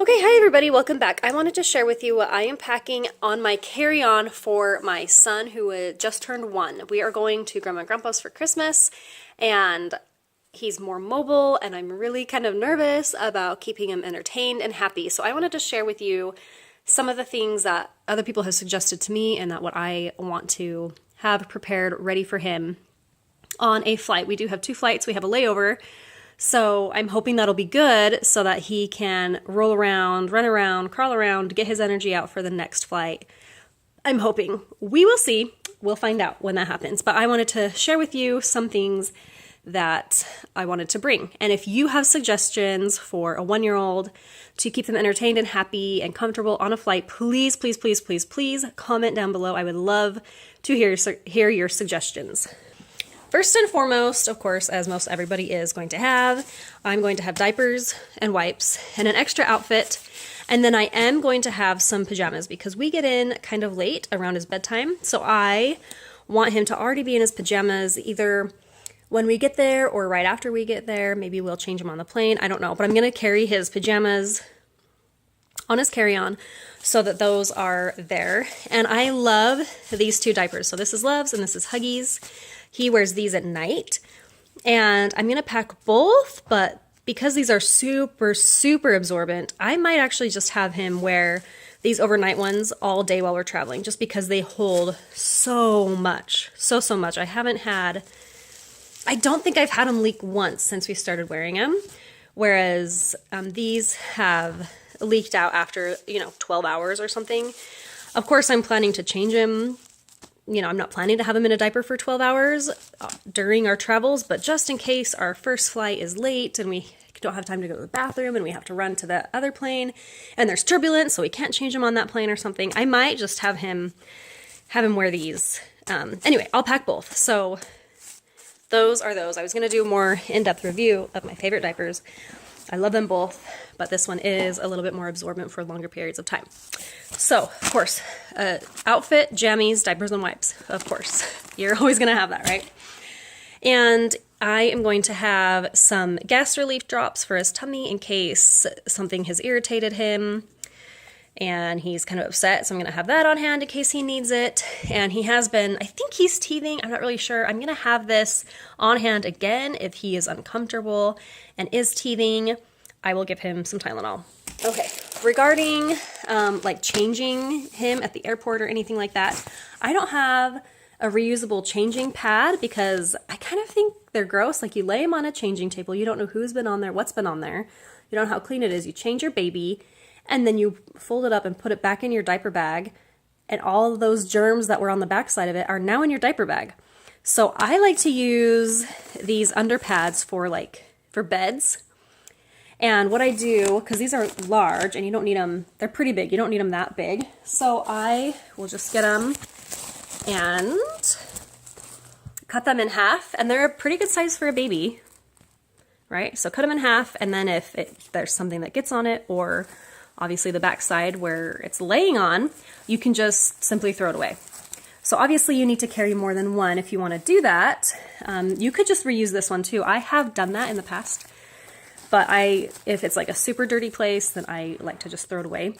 Okay, hi everybody, welcome back. I wanted to share with you what I am packing on my carry-on for my son who just turned 1. We are going to Grandma and Grandpa's for Christmas, and he's more mobile, and I'm really kind of nervous about keeping him entertained and happy. So I wanted to share with you some of the things that other people have suggested to me and that what I want to have prepared ready for him on a flight. We do have 2 flights. We have a layover. So I'm hoping that'll be good so that he can roll around, run around, crawl around, get his energy out for the next flight. I'm hoping. We will see. We'll find out when that happens. But I wanted to share with you some things that I wanted to bring. And if you have suggestions for a 1-year-old to keep them entertained and happy and comfortable on a flight, please, please, please, please, please comment down below. I would love to hear your suggestions. First and foremost, of course, as most everybody is going to have, I'm going to have diapers and wipes and an extra outfit. And then I am going to have some pajamas because we get in kind of late around his bedtime. So I want him to already be in his pajamas either when we get there or right after we get there. Maybe we'll change him on the plane. I don't know. But I'm going to carry his pajamas on his carry-on so that those are there. And I love these 2 diapers. So this is Love's and this is Huggies. He wears these at night, and I'm going to pack both, but because these are super, super absorbent, I might actually just have him wear these overnight ones all day while we're traveling, just because they hold so much, so much. I don't think I've had them leak once since we started wearing them, whereas these have leaked out after, 12 hours or something. Of course, I'm planning to change him. I'm not planning to have him in a diaper for 12 hours during our travels, but just in case our first flight is late and we don't have time to go to the bathroom and we have to run to the other plane and there's turbulence so we can't change him on that plane or something, I might just have him wear these. Anyway, I'll pack both. So those are those. I was going to do a more in-depth review of my favorite diapers. I love them both, but this one is a little bit more absorbent for longer periods of time. So, of course, outfit, jammies, diapers, and wipes. Of course, you're always going to have that, right? And I am going to have some gas relief drops for his tummy in case something has irritated him and he's kind of upset. So I'm going to have that on hand in case he needs it. And he has been, I think he's teething. I'm not really sure. I'm going to have this on hand again if he is uncomfortable and is teething. I will give him some Tylenol. Okay, regarding like changing him at the airport or anything like that, I don't have a reusable changing pad because I kind of think they're gross. Like you lay him on a changing table, you don't know who's been on there, what's been on there, you don't know how clean it is. You change your baby and then you fold it up and put it back in your diaper bag, and all of those germs that were on the back side of it are now in your diaper bag. So I like to use these under pads for beds. And what I do, because these are large and you don't need them, they're pretty big, you don't need them that big. So I will just get them and cut them in half, and they're a pretty good size for a baby, right? So cut them in half, and then if there's something that gets on it, or obviously the back side where it's laying on, you can just simply throw it away. So obviously you need to carry more than one if you want to do that. You could just reuse this one too. I have done that in the past. But if it's like a super dirty place, then I like to just throw it away.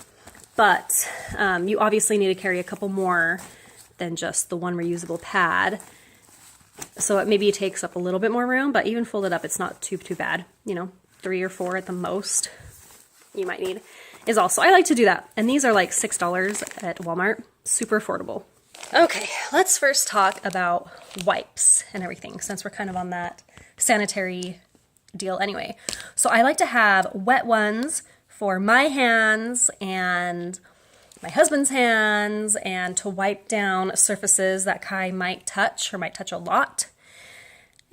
But you obviously need to carry a couple more than just the one reusable pad. So it maybe takes up a little bit more room, but even folded up, it's not too bad. 3 or 4 at the most you might need is also. I like to do that. And these are like $6 at Walmart. Super affordable. Okay, let's first talk about wipes and everything, since we're kind of on that sanitary deal anyway. So I like to have wet ones for my hands and my husband's hands, and to wipe down surfaces that Kai might touch or might touch a lot.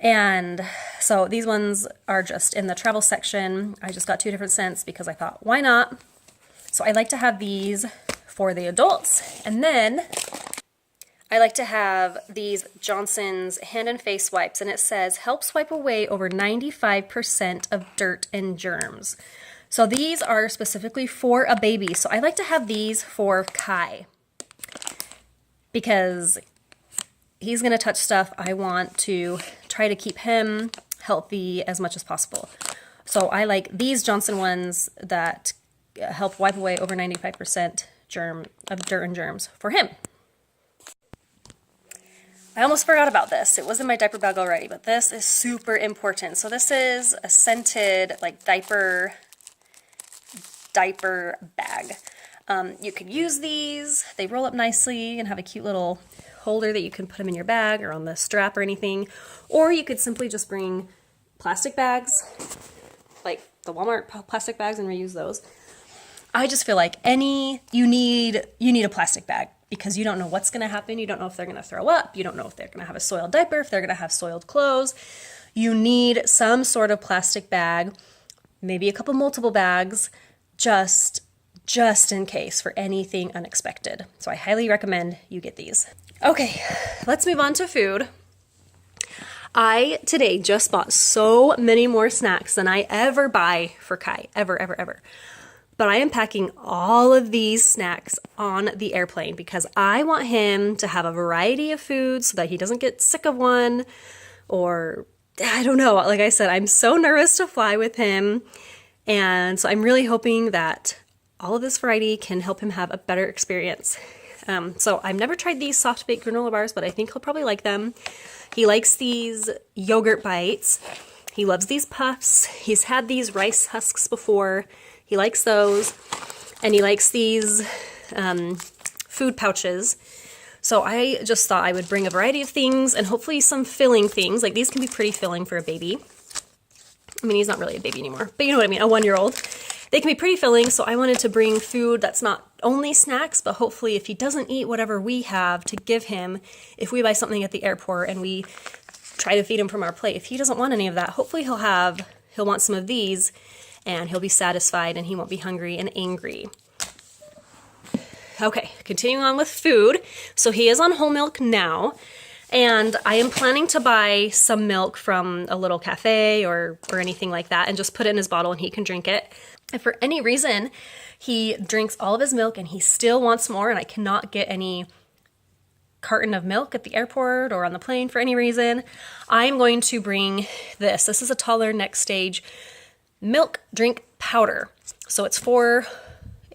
And so these ones are just in the travel section. I just got 2 different scents because I thought, why not? So I like to have these for the adults. And then I like to have these Johnson's hand and face wipes, and it says helps wipe away over 95% of dirt and germs. So these are specifically for a baby. So I like to have these for Kai because he's going to touch stuff. I want to try to keep him healthy as much as possible. So I like these Johnson ones that help wipe away over 95% of dirt and germs for him. I almost forgot about this. It was in my diaper bag already, but this is super important. So this is a scented like diaper bag. You could use these. They roll up nicely and have a cute little holder that you can put them in your bag or on the strap or anything. Or you could simply just bring plastic bags, like the Walmart plastic bags, and reuse those. I just feel like you need a plastic bag, because you don't know what's going to happen. You don't know if they're going to throw up. You don't know if they're going to have a soiled diaper, if they're going to have soiled clothes. You need some sort of plastic bag, maybe a couple multiple bags, just in case for anything unexpected. So I highly recommend you get these. Okay, let's move on to food. I today just bought so many more snacks than I ever buy for Kai, ever. But I am packing all of these snacks on the airplane because I want him to have a variety of foods so that he doesn't get sick of one, or I don't know. Like I said, I'm so nervous to fly with him. And so I'm really hoping that all of this variety can help him have a better experience. So I've never tried these soft baked granola bars, but I think he'll probably like them. He likes these yogurt bites. He loves these puffs. He's had these rice husks before. He likes those, and he likes these food pouches. So I just thought I would bring a variety of things and hopefully some filling things. Like these can be pretty filling for a baby. I mean, he's not really a baby anymore, but you know what I mean, a 1-year-old. They can be pretty filling, so I wanted to bring food that's not only snacks, but hopefully if he doesn't eat whatever we have, to give him, if we buy something at the airport and we try to feed him from our plate, if he doesn't want any of that, hopefully he'll want some of these, and he'll be satisfied and he won't be hungry and angry. Okay, continuing on with food. So he is on whole milk now, and I am planning to buy some milk from a little cafe or anything like that and just put it in his bottle and he can drink it. If for any reason he drinks all of his milk and he still wants more and I cannot get any carton of milk at the airport or on the plane for any reason, I'm going to bring this. This is a Toddler Next Stage milk drink powder. So it's for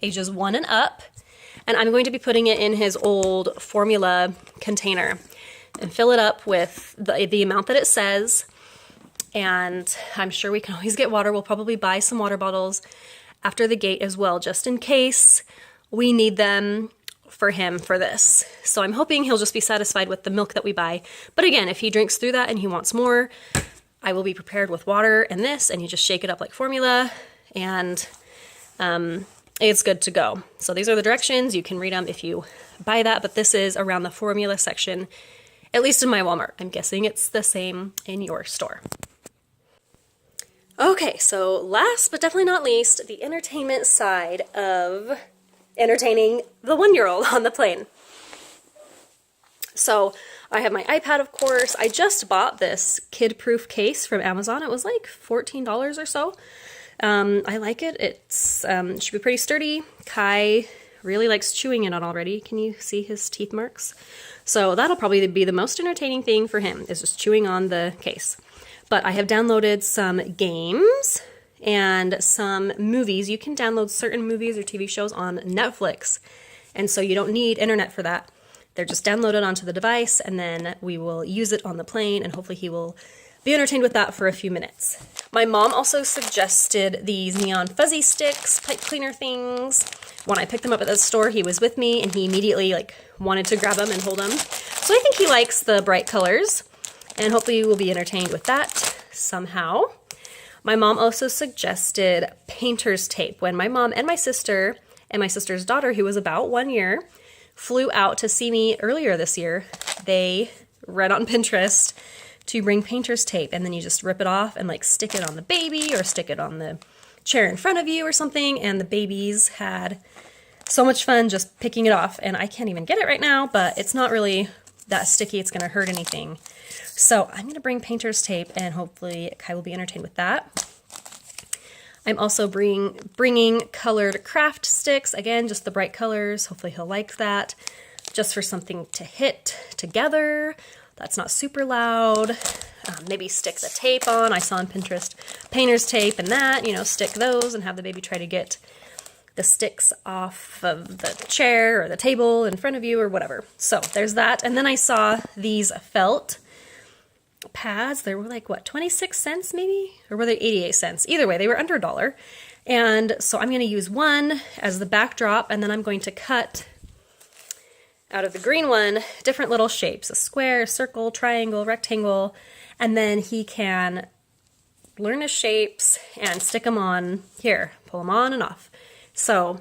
ages 1 and up, and I'm going to be putting it in his old formula container and fill it up with the amount that it says. And I'm sure we can always get water. We'll probably buy some water bottles after the gate as well, just in case we need them for him for this. So I'm hoping he'll just be satisfied with the milk that we buy. But again, if he drinks through that and he wants more, I will be prepared with water and this, and you just shake it up like formula, and it's good to go. So these are the directions. You can read them if you buy that, but this is around the formula section, at least in my Walmart. I'm guessing it's the same in your store. Okay, so last but definitely not least, the entertainment side of entertaining the 1-year-old on the plane. So I have my iPad, of course. I just bought this kid-proof case from Amazon. It was like $14 or so. I like it. It should be pretty sturdy. Kai really likes chewing in it already. Can you see his teeth marks? So that'll probably be the most entertaining thing for him, is just chewing on the case. But I have downloaded some games and some movies. You can download certain movies or TV shows on Netflix, and so you don't need internet for that. They're just downloaded onto the device, and then we will use it on the plane, and hopefully he will be entertained with that for a few minutes. My mom also suggested these neon fuzzy sticks, pipe cleaner things. When I picked them up at the store, he was with me, and he immediately wanted to grab them and hold them. So I think he likes the bright colors, and hopefully we'll be entertained with that somehow. My mom also suggested painter's tape. When my mom and my sister's daughter, who was about 1 year, flew out to see me earlier this year, they read on Pinterest to bring painter's tape, and then you just rip it off and stick it on the baby or stick it on the chair in front of you or something, and the babies had so much fun just picking it off. And I can't even get it right now, but it's not really that sticky it's going to hurt anything. So I'm going to bring painter's tape, and hopefully Kai will be entertained with that. I'm also bringing colored craft sticks. Again, just the bright colors. Hopefully he'll like that. Just for something to hit together that's not super loud. Maybe stick the tape on. I saw on Pinterest painter's tape and that, stick those and have the baby try to get the sticks off of the chair or the table in front of you or whatever. So there's that. And then I saw these felt pads. They were like, what, 26 cents maybe? Or were they 88 cents? Either way, they were under $1. And so I'm going to use one as the backdrop, and then I'm going to cut out of the green one different little shapes, a square, circle, triangle, rectangle, and then he can learn his shapes and stick them on here, pull them on and off. So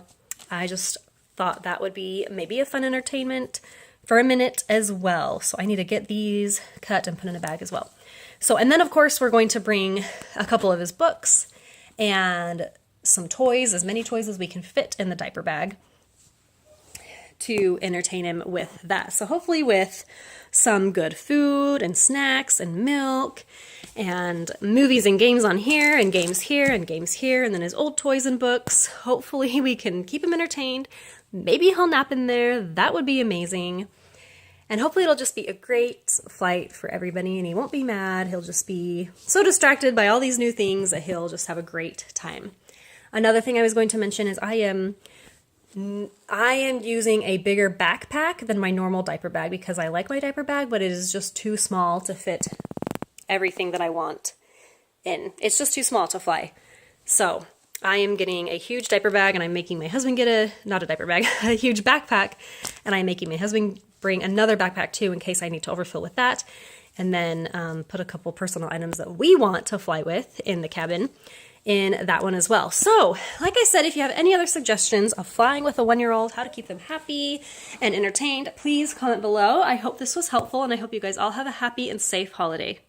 I just thought that would be maybe a fun entertainment for a minute as well. So I need to get these cut and put in a bag as well. So, and then of course we're going to bring a couple of his books and some toys, as many toys as we can fit in the diaper bag to entertain him with that. So hopefully with some good food and snacks and milk and movies and games on here and games here and games here, and then his old toys and books. Hopefully we can keep him entertained. Maybe he'll nap in there. That would be amazing. And hopefully it'll just be a great flight for everybody and he won't be mad. He'll just be so distracted by all these new things that he'll just have a great time. Another thing I was going to mention is I am using a bigger backpack than my normal diaper bag because I like my diaper bag, but it is just too small to fit everything that I want in. It's just too small to fly. So I am getting a huge diaper bag, and I'm making my husband get not a diaper bag, a huge backpack, and I'm making my husband bring another backpack too in case I need to overfill with that, and then put a couple personal items that we want to fly with in the cabin in that one as well. So, like I said, if you have any other suggestions of flying with a 1-year-old, how to keep them happy and entertained, please comment below. I hope this was helpful, and I hope you guys all have a happy and safe holiday.